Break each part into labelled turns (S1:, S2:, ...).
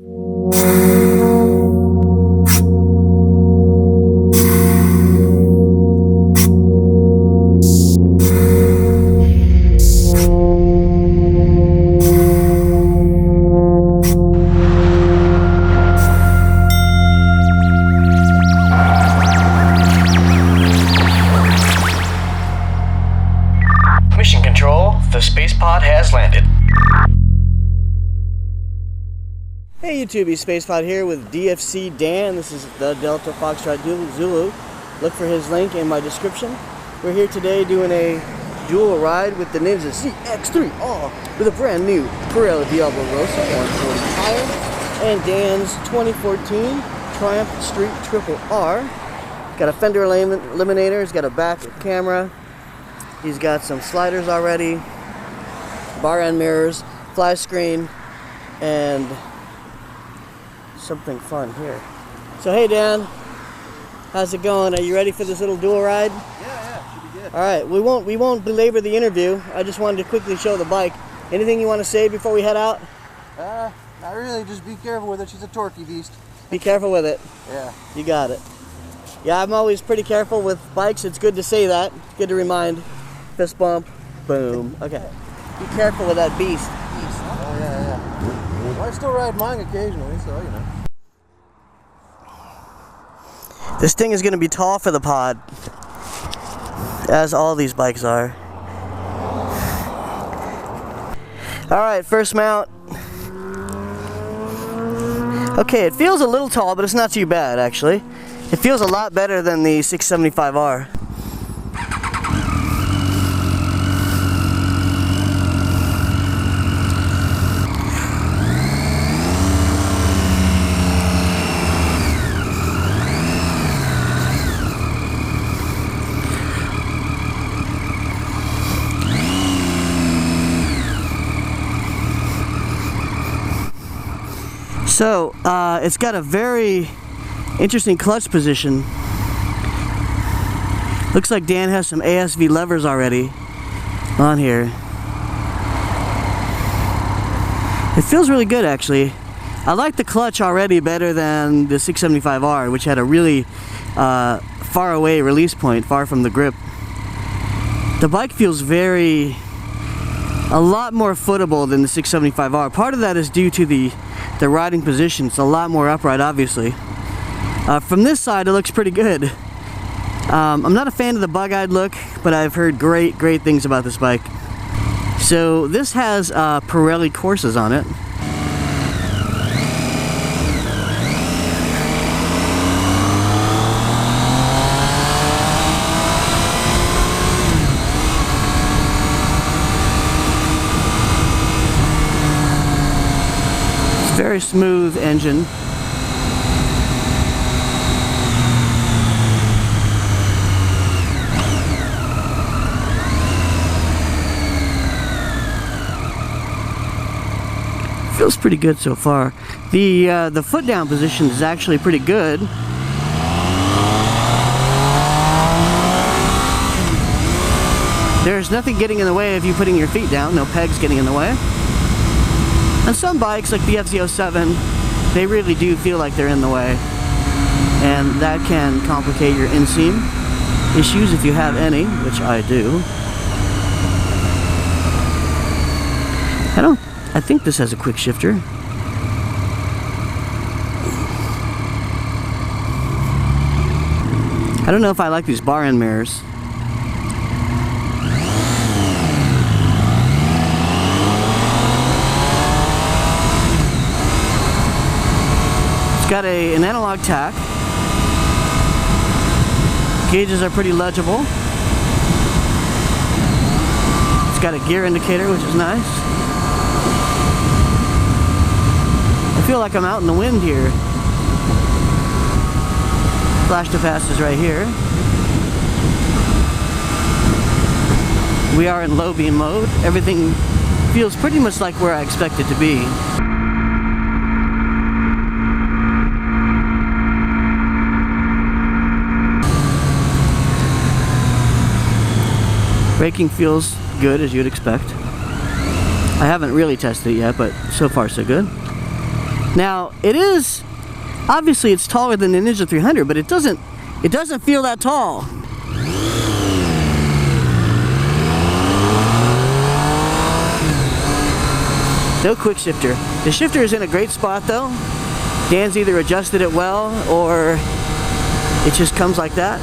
S1: Mission Control, the space pod has landed. Hey YouTube, Space Pod here with DFC Dan. This is the TheDeltaFoxtrotZulu. Look for his link in my description. We're here today doing a dual ride with the Ninja ZX3R with a brand new Pirelli Diablo Rossa 140 tire and Dan's 2014 Triumph Street Triple R. Got a fender eliminator, he's got a back camera, he's got some sliders already, bar end mirrors, flash screen, and something fun here. So hey Dan, how's it going? Are you ready for this little dual ride?
S2: Yeah, should be good.
S1: All right, we won't belabor the interview. I just wanted to quickly show the bike. Anything you want to say before we head out?
S2: Not really. Just be careful with it. She's a torquey beast.
S1: Be careful with it.
S2: Yeah.
S1: You got it. Yeah, I'm always pretty careful with bikes. It's good to say that. It's good to remind. Fist bump. Boom. Okay. Be careful with that beast.
S2: Oh yeah. Well, I still ride mine occasionally, so you know.
S1: This thing is going to be tall for the pod, as all these bikes are. Alright, first mount. Okay, it feels a little tall, but it's not too bad actually. It feels a lot better than the 675R. So, it's got a very interesting clutch position. Looks like Dan has some ASV levers already on here. It feels really good actually. I like the clutch already better than the 675R, which had a really far away release point, far from the grip. The bike feels a lot more footable than the 675R. Part of that is due to the riding position. It's a lot more upright, obviously. From this side, it looks pretty good. I'm not a fan of the bug-eyed look, but I've heard great things about this bike. So this has Pirelli courses on it. Very smooth engine. Feels pretty good so far. The foot down position is actually pretty good. There's nothing getting in the way of you putting your feet down, no pegs getting in the way. On some bikes, like the FZ07, they really do feel like they're in the way. And that can complicate your inseam issues if you have any, which I do. I think this has a quick shifter. I don't know if I like these bar end mirrors. Got an analog tack. Gauges are pretty legible. It's got a gear indicator, which is nice. I feel like I'm out in the wind here. Flash to fast is right here. We are in low beam mode. Everything feels pretty much like where I expect it to be. Braking feels good, as you'd expect. I haven't really tested it yet, but so far so good. Now, it is, obviously it's taller than the Ninja 300, but it doesn't feel that tall. No quick shifter. The shifter is in a great spot though. Dan's either adjusted it well or it just comes like that.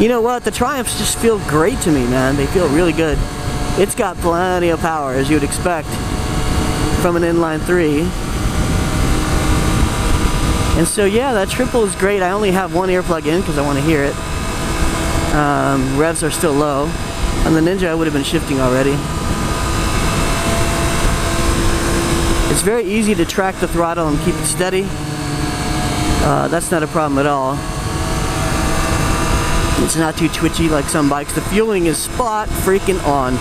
S1: You know what? The Triumphs just feel great to me, man. They feel really good. It's got plenty of power, as you would expect from an inline 3. And so yeah, that triple is great. I only have one earplug in because I want to hear it. Revs are still low. On the Ninja I would have been shifting already. It's very easy to track the throttle and keep it steady. That's not a problem at all. It's not too twitchy like some bikes. The fueling is spot freaking on.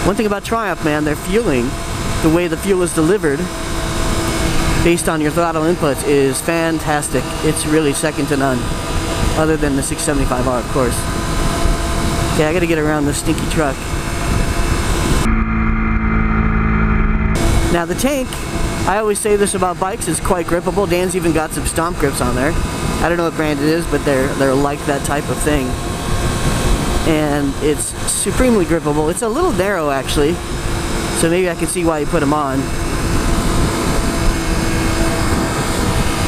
S1: One thing about Triumph, man, their fueling, the way the fuel is delivered based on your throttle inputs is fantastic. It's really second to none, other than the 675R, of course. Okay, I gotta get around this stinky truck. Now the tank, I always say this about bikes, is quite grippable. Dan's even got some stomp grips on there. I don't know what brand it is, but they're like that type of thing. And it's supremely grippable. It's a little narrow actually, so maybe I can see why you put them on.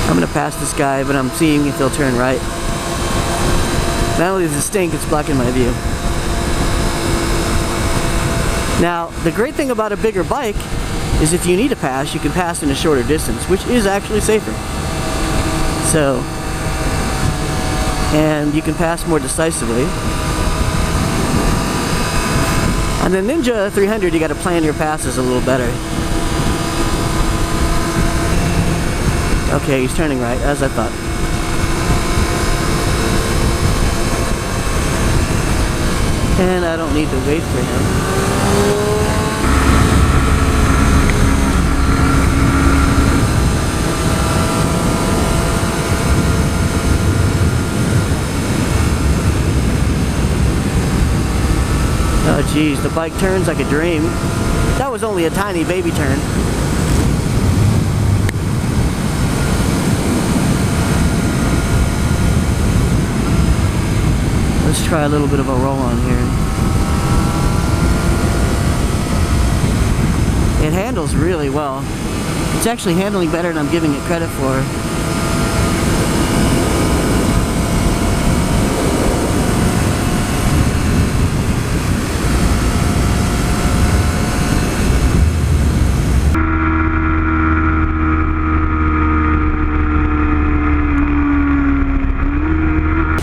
S1: I'm gonna pass this guy, but I'm seeing if he'll turn right. Not only does it stink, it's blocking my view. Now, the great thing about a bigger bike is if you need to pass, you can pass in a shorter distance, which is actually safer. So, and you can pass more decisively. On the Ninja 300, you got to plan your passes a little better. Okay, he's turning right, as I thought. And I don't need to wait for him. Oh geez, the bike turns like a dream. That was only a tiny baby turn. Let's try a little bit of a roll on here. It handles really well. It's actually handling better than I'm giving it credit for.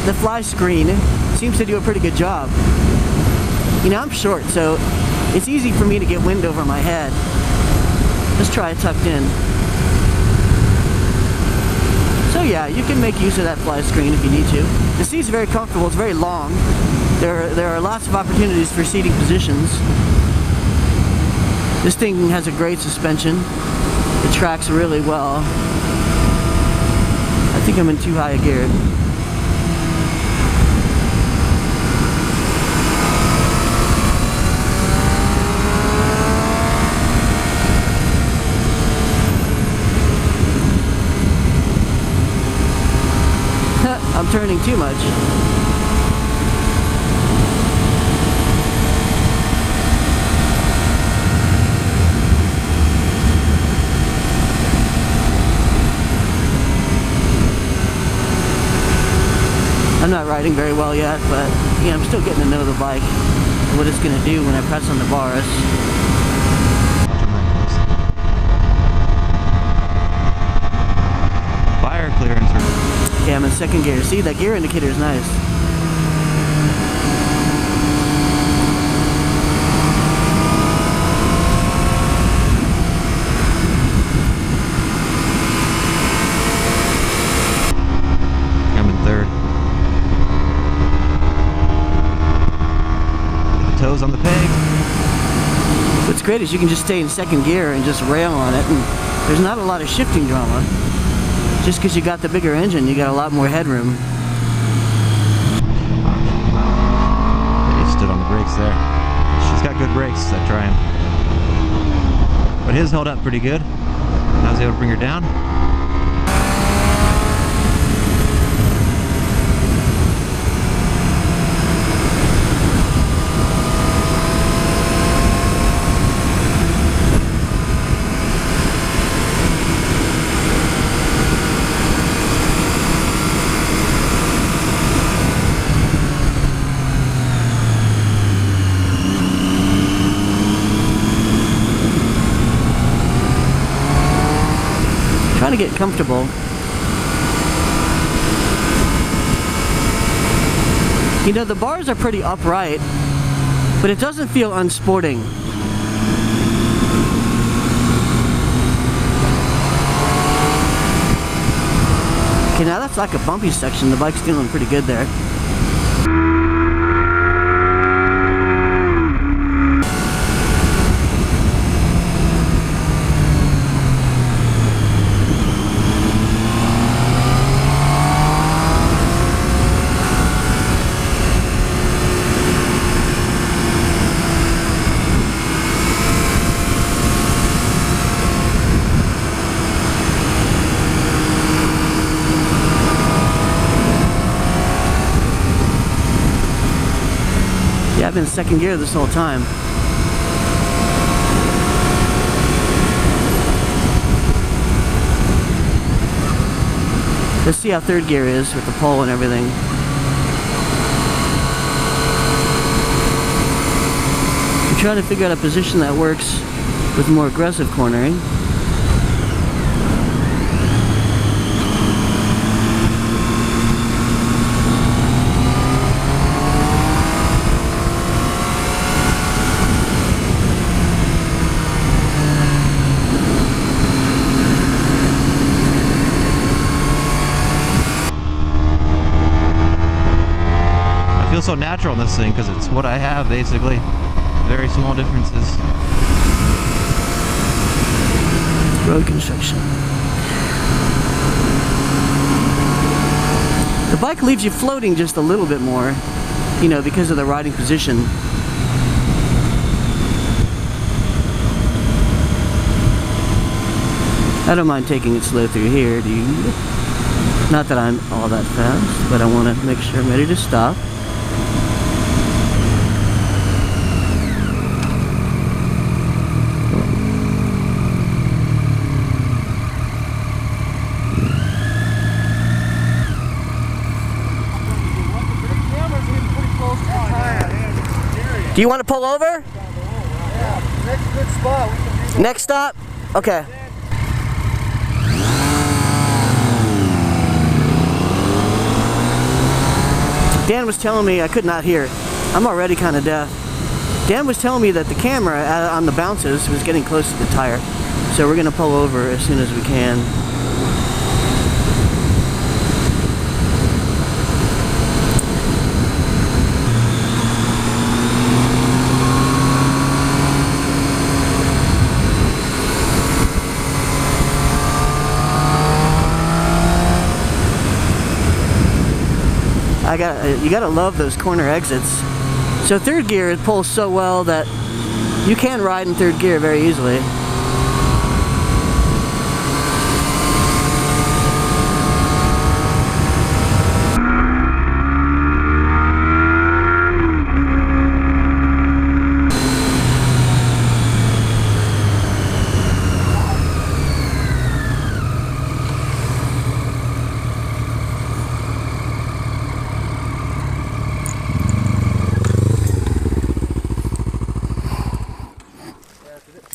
S1: The fly screen seems to do a pretty good job. You know, I'm short, so it's easy for me to get wind over my head. Let's try it tucked in. So yeah, you can make use of that fly screen if you need to. The seat's very comfortable, it's very long. There are lots of opportunities for seating positions. This thing has a great suspension. It tracks really well. I think I'm in too high a gear. I'm turning too much. I'm not riding very well yet, but yeah, I'm still getting to know the bike and what it's going to do when I press on the bars.
S2: Fire clearance.
S1: Yeah, I'm in second gear. See, that gear indicator is nice.
S2: I'm in third. The toes on the peg.
S1: What's great is you can just stay in second gear and just rail on it, and there's not a lot of shifting drama. Just because you got the bigger engine, you got a lot more headroom.
S2: He stood on the brakes there. She's got good brakes, that Triumph. But his held up pretty good.
S3: was able to bring her down.
S1: Trying to get comfortable. You know, the bars are pretty upright, but it doesn't feel unsporting. Okay, now that's like a bumpy section. The bike's feeling pretty good there. Yeah, I've been in second gear this whole time. Let's see how third gear is with the pole and everything. I'm trying to figure out a position that works with more aggressive cornering.
S3: So natural in this thing because it's what I have basically. Very small differences.
S1: Road construction. The bike leaves you floating just a little bit more, you know, because of the riding position. I don't mind taking it slow through here, dude. Not that I'm all that fast, but I want to make sure I'm ready to stop. Do you want to pull over?
S2: Yeah, next good spot. We can do that.
S1: Next stop? Okay. Dan was telling me, I could not hear. I'm already kind of deaf. Dan was telling me that the camera on the bounces was getting close to the tire. So we're going to pull over as soon as we can. You gotta love those corner exits. So third gear, it pulls so well that you can ride in third gear very easily.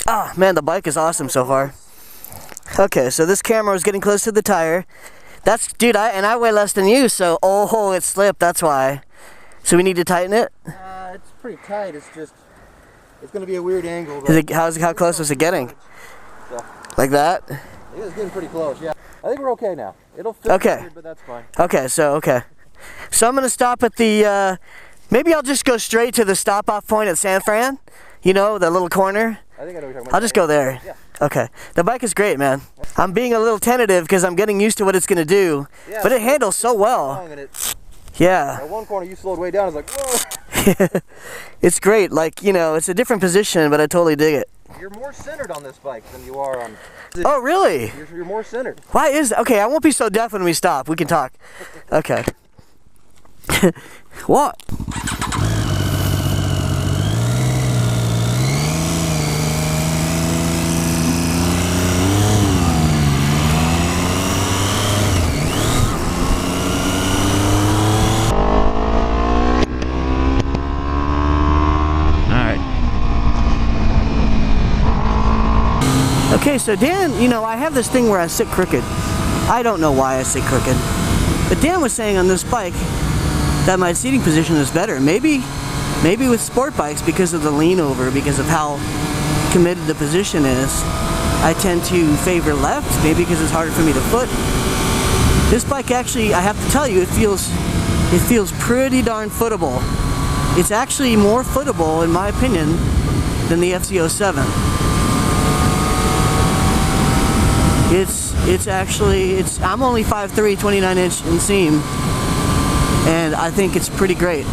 S1: Ah, man, the bike is awesome so far. Okay, so this camera was getting close to the tire. That's, dude, I weigh less than you, so, oh, it slipped, that's why. So we need to tighten it?
S2: It's pretty tight, it's just, it's going to be a weird angle.
S1: How close was it getting?
S2: So,
S1: like that?
S2: it was getting pretty close, yeah. I think we're okay now. It'll fit weird, but that's fine.
S1: Okay, so I'm going to stop at the, maybe I'll just go straight to the stop-off point at San Fran. You know, the little corner.
S2: I think I know what you're talking about.
S1: I'll just go there.
S2: Yeah.
S1: Okay. The bike is great, man. I'm being a little tentative because I'm getting used to what it's going to do. Yeah, but it handles so well. Yeah.
S2: At one corner you slowed way down. It's like, whoa.
S1: It's great. Like, you know, it's a different position, but I totally dig it.
S2: You're more centered on this bike than you are on...
S1: Oh, really?
S2: You're more centered.
S1: Why is that? Okay, I won't be so deaf when we stop. We can talk. Okay. What? Okay, so Dan, you know, I have this thing where I sit crooked. I don't know why I sit crooked. But Dan was saying on this bike that my seating position is better. Maybe with sport bikes, because of the lean over, because of how committed the position is, I tend to favor left, maybe because it's harder for me to foot. This bike actually, I have to tell you, it feels pretty darn footable. It's actually more footable, in my opinion, than the FC07. I'm only 5'3", 29-inch inseam, and I think it's pretty great,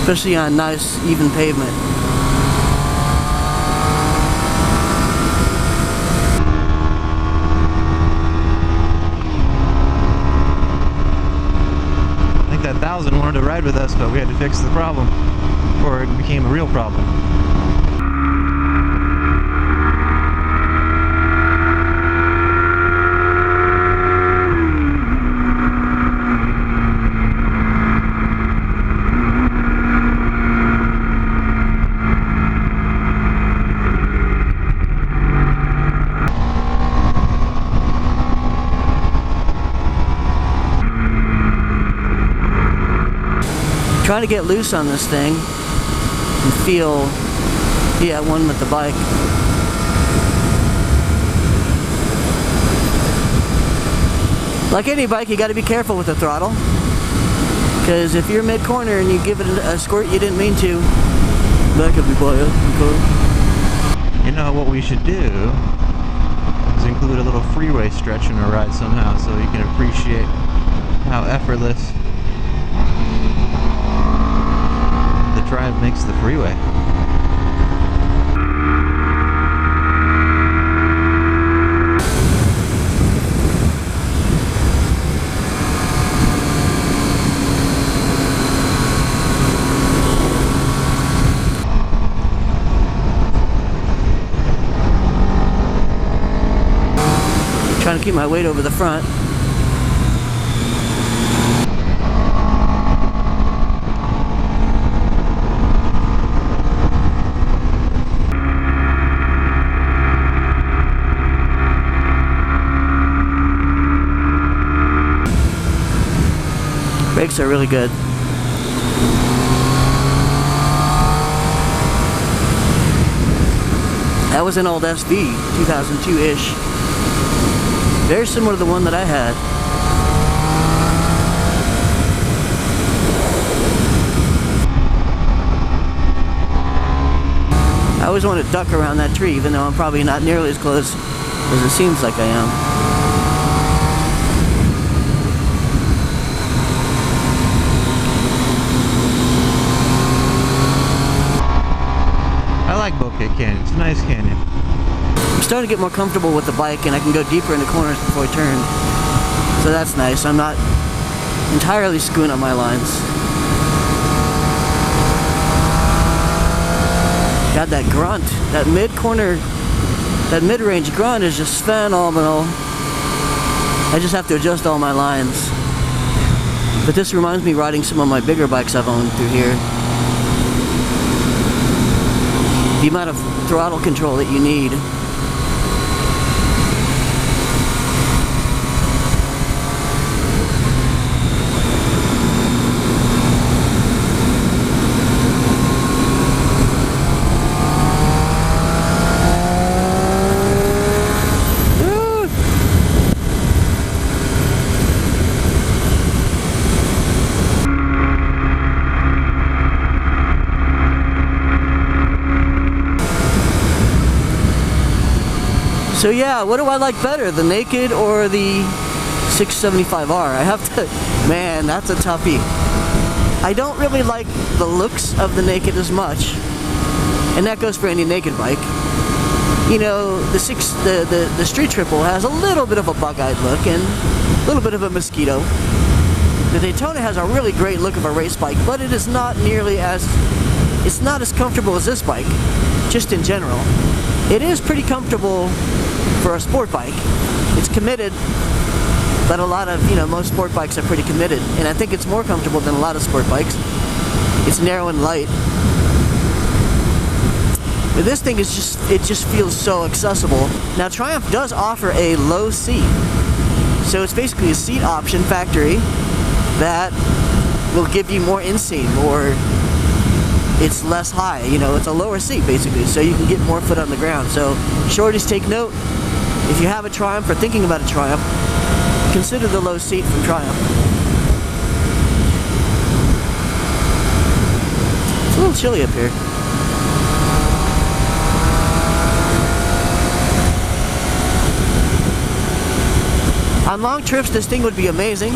S1: especially on nice, even pavement.
S3: I think that 1000 wanted to ride with us, but we had to fix the problem before it became a real problem.
S1: Trying to get loose on this thing and be at one with the bike. Like any bike, you got to be careful with the throttle, because if you're mid-corner and you give it a squirt you didn't mean to, that could be quiet. Okay.
S3: You know what we should do is include a little freeway stretch in our ride somehow, so you can appreciate how effortless drive makes the freeway.
S1: Trying to keep my weight over the front. Brakes are really good. That was an old SV, 2002-ish. Very similar to the one that I had. I always want to duck around that tree, even though I'm probably not nearly as close as it seems like I am.
S3: I like Bouquet Canyon. It's a nice canyon.
S1: I'm starting to get more comfortable with the bike, and I can go deeper into corners before I turn. So that's nice. I'm not entirely screwing up my lines. Got that grunt. That mid-corner, that mid-range grunt is just phenomenal. I just have to adjust all my lines. But this reminds me of riding some of my bigger bikes I've owned through here. The amount of throttle control that you need. So yeah, what do I like better, the Naked or the 675R? I have to, man, that's a toughie. I don't really like the looks of the Naked as much, and that goes for any Naked bike. you know, the Street Triple has a little bit of a bug-eyed look and a little bit of a mosquito. The Daytona has a really great look of a race bike, but it is not nearly as, it's not as comfortable as this bike, just in general. It is pretty comfortable for a sport bike. It's committed, but a lot of, you know, most sport bikes are pretty committed, and I think it's more comfortable than a lot of sport bikes. It's narrow and light. But this thing is just, it just feels so accessible. Now Triumph does offer a low seat. So it's basically a seat option factory that will give you more inseam, or it's less high, you know, it's a lower seat basically, so you can get more foot on the ground. So shorties, take note, if you have a Triumph or thinking about a Triumph, consider the low seat from Triumph. It's a little chilly up here. On long trips, this thing would be amazing.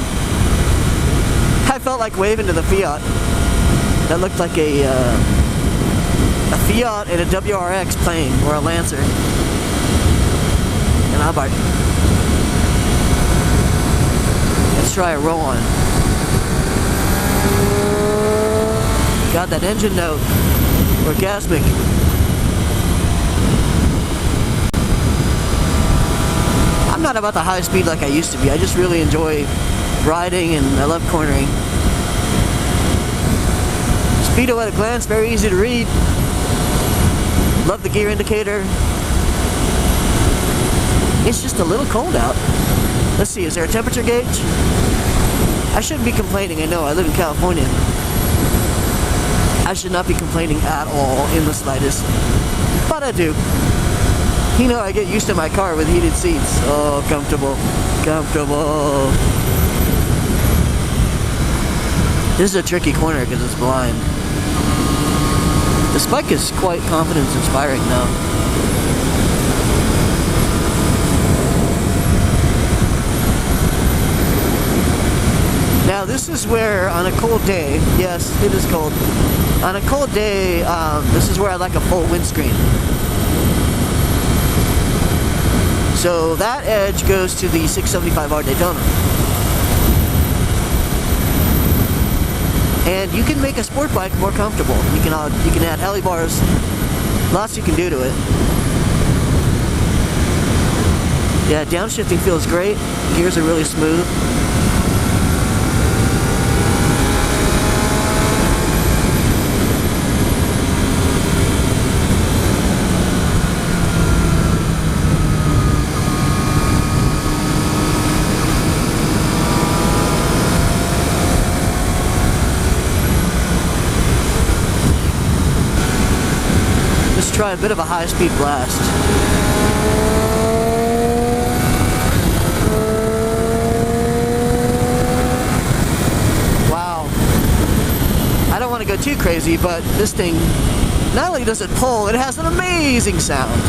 S1: I felt like waving to the Fiat. That looked like a Fiat and a WRX plane, or a Lancer. And Abarth. Let's try a roll-on. Got that engine note. Orgasmic. I'm not about the high speed like I used to be. I just really enjoy riding, and I love cornering. Speedo at a glance, very easy to read. Love the gear indicator. It's just a little cold out. Let's see, is there a temperature gauge? I shouldn't be complaining, I know, I live in California. I should not be complaining at all in the slightest, but I do. You know, I get used to my car with heated seats. Oh, comfortable, comfortable. This is a tricky corner because it's blind. This bike is quite confidence-inspiring now. Now this is where, on a cold day, yes, it is cold. On a cold day, this is where I like a full windscreen. So that edge goes to the 675R Daytona. And you can make a sport bike more comfortable. You can add heli bars, lots you can do to it. Yeah, downshifting feels great. Gears are really smooth. Try a bit of a high-speed blast. Wow. I don't want to go too crazy, but this thing, not only does it pull, it has an amazing sound.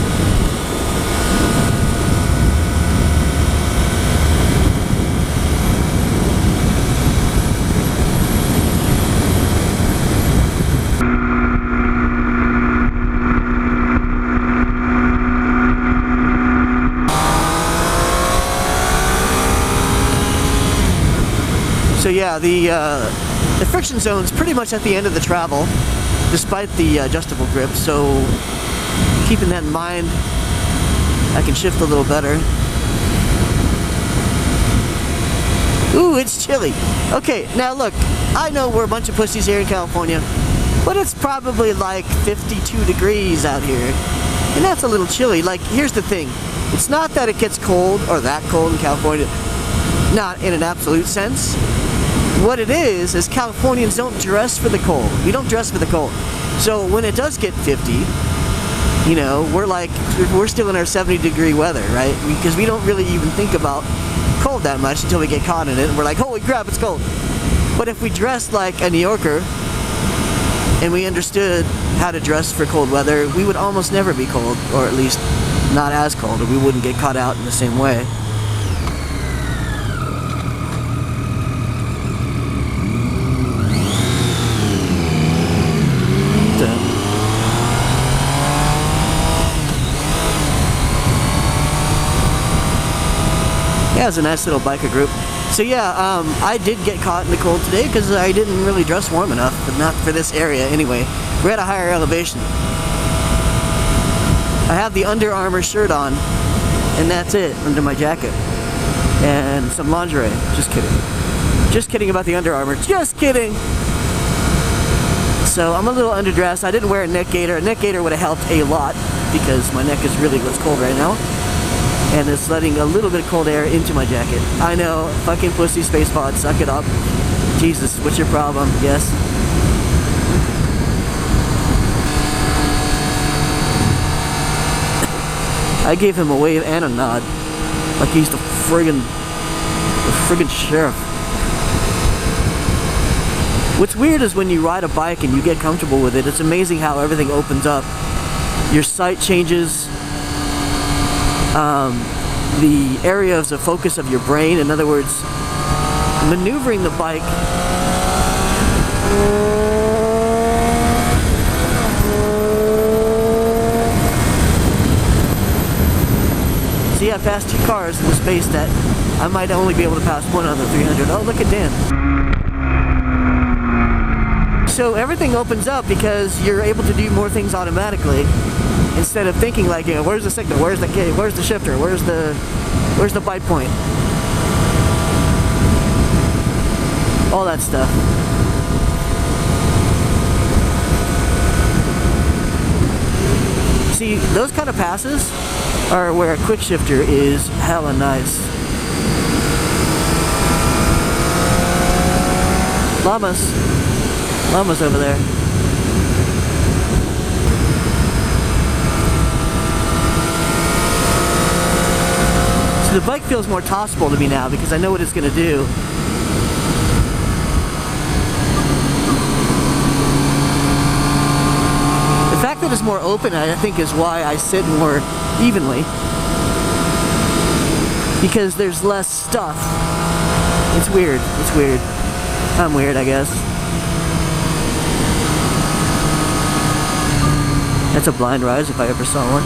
S1: So yeah, the friction zone's pretty much at the end of the travel, despite the adjustable grip, so keeping that in mind, I can shift a little better. Ooh, it's chilly. Okay, now look, I know we're a bunch of pussies here in California, but it's probably like 52 degrees out here, and that's a little chilly. Like, here's the thing, it's not that it gets cold, or that cold in California, not in an absolute sense. What it is Californians don't dress for the cold. We don't dress for the cold. So when it does get 50, you know, we're still in our 70-degree weather, right? Because we don't really even think about cold that much until we get caught in it, and we're like, holy crap, it's cold. But if we dressed like a New Yorker, and we understood how to dress for cold weather, we would almost never be cold, or at least not as cold, or we wouldn't get caught out in the same way. Yeah, it's a nice little biker group. So yeah, I did get caught in the cold today because I didn't really dress warm enough, but not for this area anyway. We're at a higher elevation. I have the Under Armour shirt on, and that's it, under my jacket. And some lingerie. Just kidding. Just kidding about the Under Armour. Just kidding! So I'm a little underdressed. I didn't wear a neck gaiter. A neck gaiter would have helped a lot because my neck is really what's cold right now. And it's letting a little bit of cold air into my jacket. I know, fucking pussy space pod, suck it up. Jesus, what's your problem? Yes. I gave him a wave and a nod, like he's the friggin' sheriff. What's weird is when you ride a bike and you get comfortable with it, it's amazing how everything opens up. Your sight changes. The areas of focus of your brain, in other words, maneuvering the bike see, I passed 2 cars in the space that I might only be able to pass one on the 300. Oh, look at Dan. So everything opens up because you're able to do more things automatically. Instead of thinking like, you know, where's the signal, where's the key, where's the shifter, where's the bite point, all that stuff. See, those kind of passes are where a quick shifter is hella nice. Llamas over there. So the bike feels more tossable to me now because I know what it's going to do. The fact that it's more open, I think, is why I sit more evenly. Because there's less stuff. It's weird. It's weird. I'm weird, I guess. That's a blind rise if I ever saw one.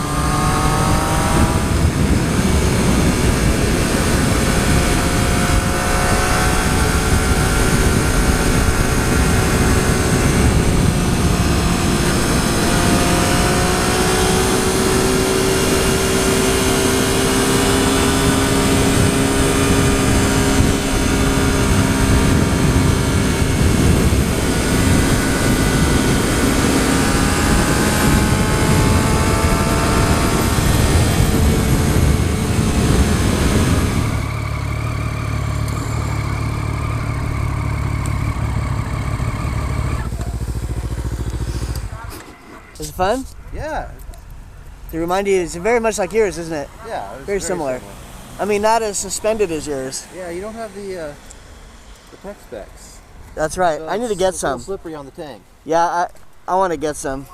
S1: Was it fun?
S2: Yeah.
S1: To remind you, it's very much like yours, isn't it?
S2: Yeah. It's
S1: very similar. I mean, not as suspended as yours.
S2: Yeah, you don't have the tech specs.
S1: That's right.
S2: So
S1: I need to get
S2: it's
S1: some.
S2: a little slippery on the tank.
S1: Yeah, I want to get some.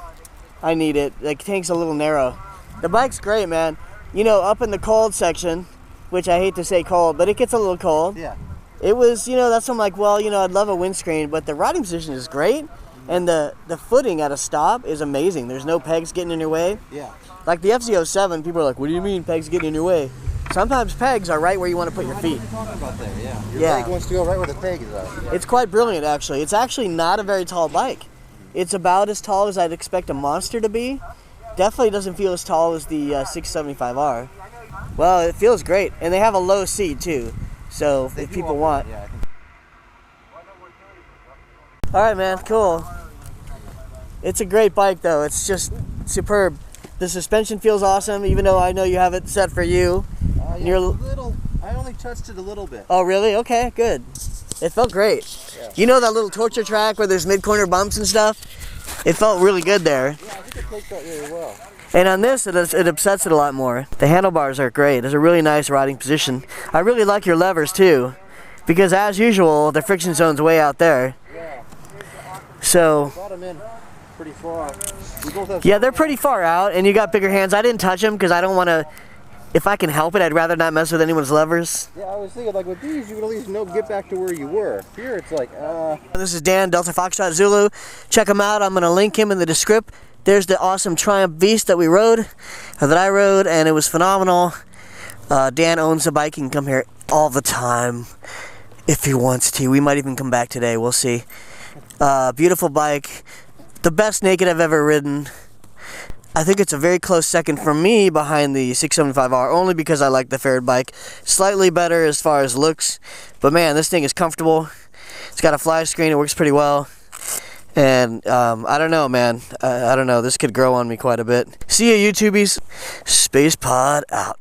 S1: I need it. The tank's a little narrow. The bike's great, man. You know, up in the cold section, which I hate to say cold, but it gets a little cold.
S2: Yeah.
S1: It was, you know, that's when I'm like, well, you know, I'd love a windscreen, but the riding position is great. And the footing at a stop is amazing. There's no pegs getting in your way.
S2: Yeah.
S1: Like the FZ07, people are like, what do you mean pegs getting in your way? Sometimes pegs are right where you want to put your feet.
S2: What are you talking about there? Yeah. Your leg wants to go right where the peg is at.
S1: It's quite brilliant, actually. It's actually not a very tall bike. It's about as tall as I'd expect a monster to be. Definitely doesn't feel as tall as the 675R. Well, it feels great. And they have a low seat, too. So if people want.
S2: Yeah,
S1: All right, man. Cool. It's a great bike, though. It's just superb. The suspension feels awesome, even though I know you have it set for you.
S2: Yeah, I only touched it a little bit.
S1: Oh, really? Okay, good. It felt great. Yeah. You know that little torture track where there's mid-corner bumps and stuff? It felt really good there.
S2: Yeah, I think it takes that really well.
S1: And on this, it upsets it a lot more. The handlebars are great. It's a really nice riding position. I really like your levers, too. Because, as usual, the friction zone's way out there.
S2: Yeah.
S1: So...
S2: Got them in pretty far.
S1: Yeah, they're pretty far out, and you got bigger hands. I didn't touch them because I don't want to... If I can help it, I'd rather not mess with anyone's levers.
S2: Yeah, I was thinking, like, with these, you would at least get back to where you were. Here, it's like,
S1: This is Dan, TheDeltaFoxtrotZulu. Check him out. I'm going to link him in the description. There's the awesome Triumph Beast that we rode, or that I rode, and it was phenomenal. Dan owns a bike. He can come here all the time if he wants to. We might even come back today. We'll see. Beautiful bike. The best naked I've ever ridden. I think it's a very close second for me behind the 675R, only because I like the Ferret bike. Slightly better as far as looks, but man, this thing is comfortable. It's got a flash screen. It works pretty well. And I don't know, man. I don't know. This could grow on me quite a bit. See ya, YouTubies. Space Pod out.